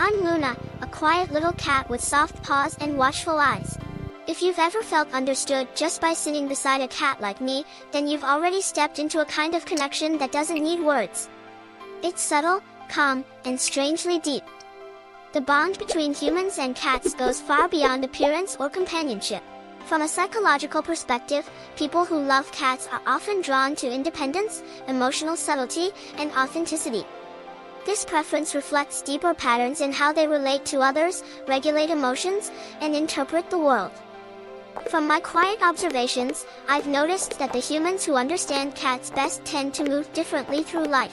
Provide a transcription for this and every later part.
I'm Luna, a quiet little cat with soft paws and watchful eyes. If you've ever felt understood just by sitting beside a cat like me, then you've already stepped into a kind of connection that doesn't need words. It's subtle, calm, and strangely deep. The bond between humans and cats goes far beyond appearance or companionship. From a psychological perspective, people who love cats are often drawn to independence, emotional subtlety, and authenticity. This preference reflects deeper patterns in how they relate to others, regulate emotions, and interpret the world. From my quiet observations, I've noticed that the humans who understand cats best tend to move differently through life.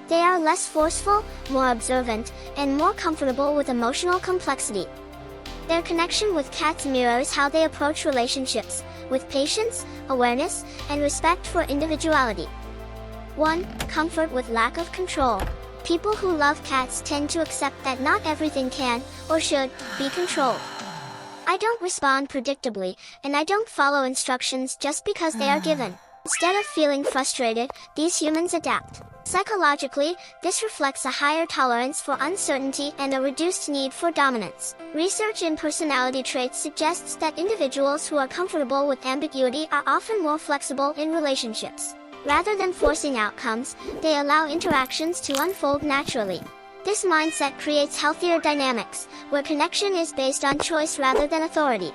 They are less forceful, more observant, and more comfortable with emotional complexity. Their connection with cats mirrors how they approach relationships, with patience, awareness, and respect for individuality. 1. Comfort with lack of control. People who love cats tend to accept that not everything can, or should, be controlled. I don't respond predictably, and I don't follow instructions just because they are given. Instead of feeling frustrated, these humans adapt. Psychologically, this reflects a higher tolerance for uncertainty and a reduced need for dominance. Research in personality traits suggests that individuals who are comfortable with ambiguity are often more flexible in relationships. Rather than forcing outcomes, they allow interactions to unfold naturally. This mindset creates healthier dynamics, where connection is based on choice rather than authority.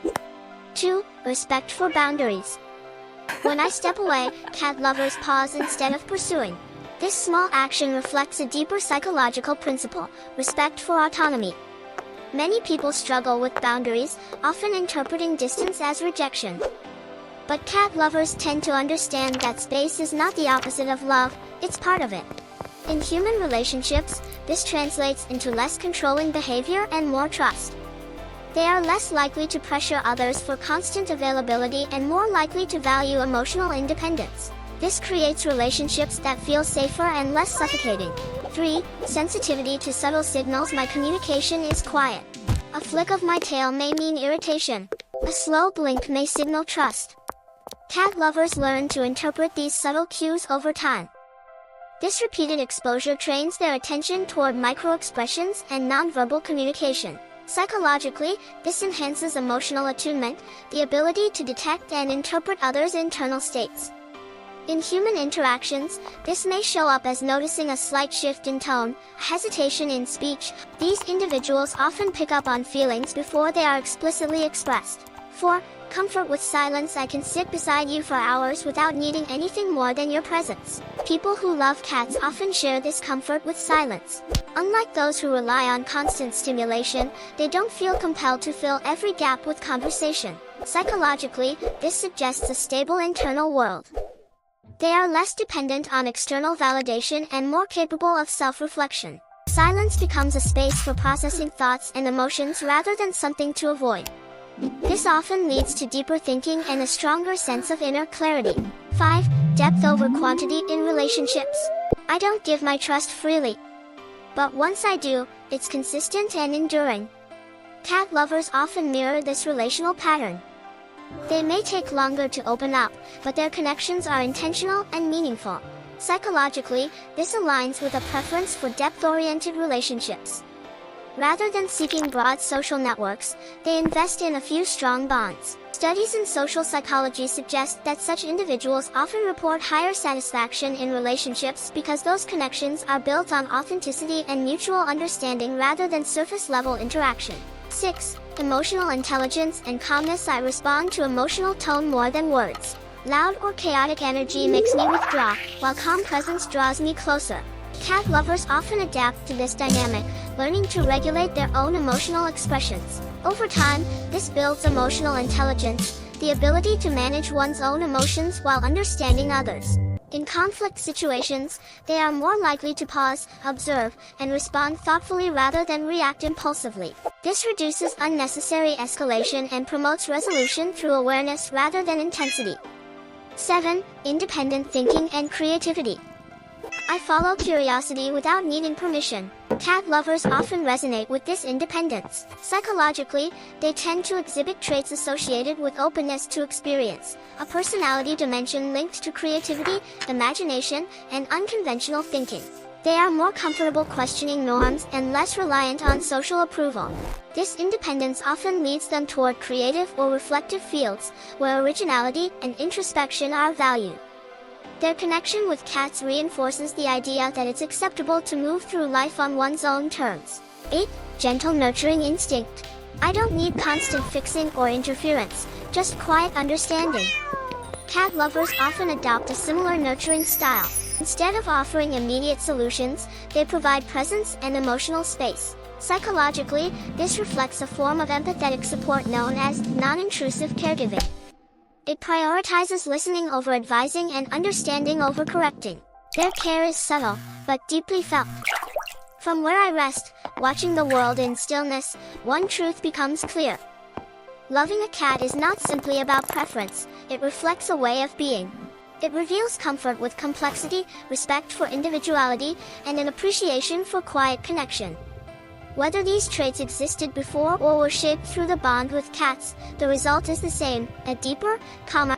2. Respect for boundaries. When I step away, cat lovers pause instead of pursuing. This small action reflects a deeper psychological principle, respect for autonomy. Many people struggle with boundaries, often interpreting distance as rejection. But cat lovers tend to understand that space is not the opposite of love, it's part of it. In human relationships, this translates into less controlling behavior and more trust. They are less likely to pressure others for constant availability and more likely to value emotional independence. This creates relationships that feel safer and less suffocating. 3. Sensitivity to subtle signals. My communication is quiet. A flick of my tail may mean irritation. A slow blink may signal trust. Cat lovers learn to interpret these subtle cues over time. This repeated exposure trains their attention toward microexpressions and nonverbal communication. Psychologically, this enhances emotional attunement, the ability to detect and interpret others' internal states. In human interactions, this may show up as noticing a slight shift in tone, hesitation in speech. These individuals often pick up on feelings before they are explicitly expressed. 4. Comfort with silence. I can sit beside you for hours without needing anything more than your presence. People who love cats often share this comfort with silence. Unlike those who rely on constant stimulation, they don't feel compelled to fill every gap with conversation. Psychologically, this suggests a stable internal world. They are less dependent on external validation and more capable of self-reflection. Silence becomes a space for processing thoughts and emotions rather than something to avoid. This often leads to deeper thinking and a stronger sense of inner clarity. 5. Depth over quantity in relationships. I don't give my trust freely. But once I do, it's consistent and enduring. Cat lovers often mirror this relational pattern. They may take longer to open up, but their connections are intentional and meaningful. Psychologically, this aligns with a preference for depth-oriented relationships. Rather than seeking broad social networks, they invest in a few strong bonds. Studies in social psychology suggest that such individuals often report higher satisfaction in relationships because those connections are built on authenticity and mutual understanding rather than surface-level interaction. 6. Emotional intelligence and calmness. I respond to emotional tone more than words. Loud or chaotic energy makes me withdraw, while calm presence draws me closer. Cat lovers often adapt to this dynamic, learning to regulate their own emotional expressions. Over time, this builds emotional intelligence, the ability to manage one's own emotions while understanding others. In conflict situations, they are more likely to pause, observe, and respond thoughtfully rather than react impulsively. This reduces unnecessary escalation and promotes resolution through awareness rather than intensity. 7. Independent thinking and creativity. I follow curiosity without needing permission. Cat lovers often resonate with this independence. Psychologically, they tend to exhibit traits associated with openness to experience, a personality dimension linked to creativity, imagination, and unconventional thinking. They are more comfortable questioning norms and less reliant on social approval. This independence often leads them toward creative or reflective fields, where originality and introspection are valued. Their connection with cats reinforces the idea that it's acceptable to move through life on one's own terms. 8. Gentle nurturing instinct. I don't need constant fixing or interference, just quiet understanding. Cat lovers often adopt a similar nurturing style. Instead of offering immediate solutions, they provide presence and emotional space. Psychologically, this reflects a form of empathetic support known as non-intrusive caregiving. It prioritizes listening over advising and understanding over correcting. Their care is subtle, but deeply felt. From where I rest, watching the world in stillness, one truth becomes clear. Loving a cat is not simply about preference, it reflects a way of being. It reveals comfort with complexity, respect for individuality, and an appreciation for quiet connection. Whether these traits existed before or were shaped through the bond with cats, the result is the same: a deeper, calmer,